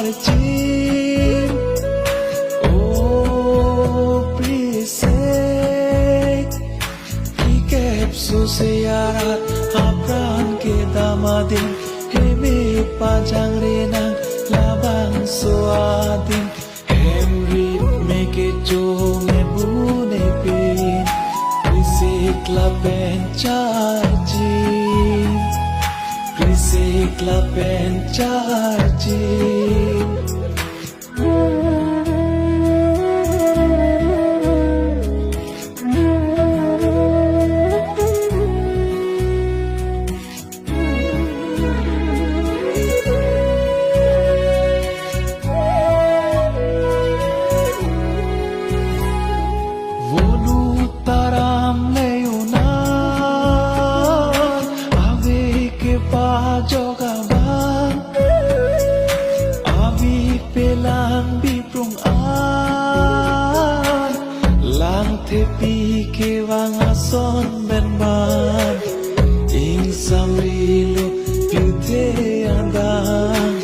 charging. Oh, please say, Ikep susiarat apran ke damadin, hemi pajang renang labang suadin, hemri make jo mebune pin, risikla ben charging, risikla ben charging. Tepi ke wang ason ben ban ing samrilu piute adang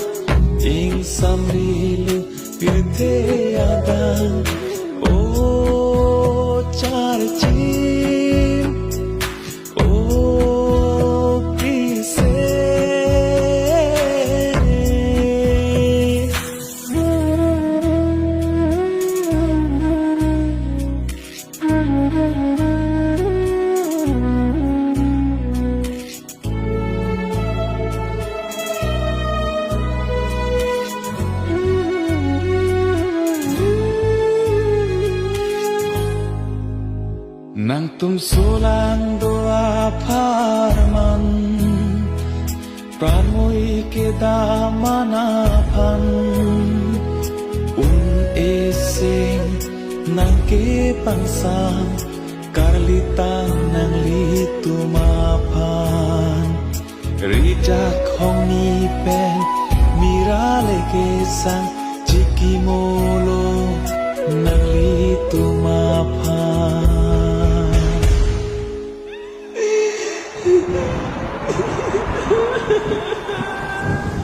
ing samrilu piute adang oh charjim oh pise nang tum solang doa parman pramoi ke damanapan esing nang ke pangsang karlitang nang litumapan rijak hong ni pen mirale ke sang cikimolo nang litumapan. Ha ha ha ha!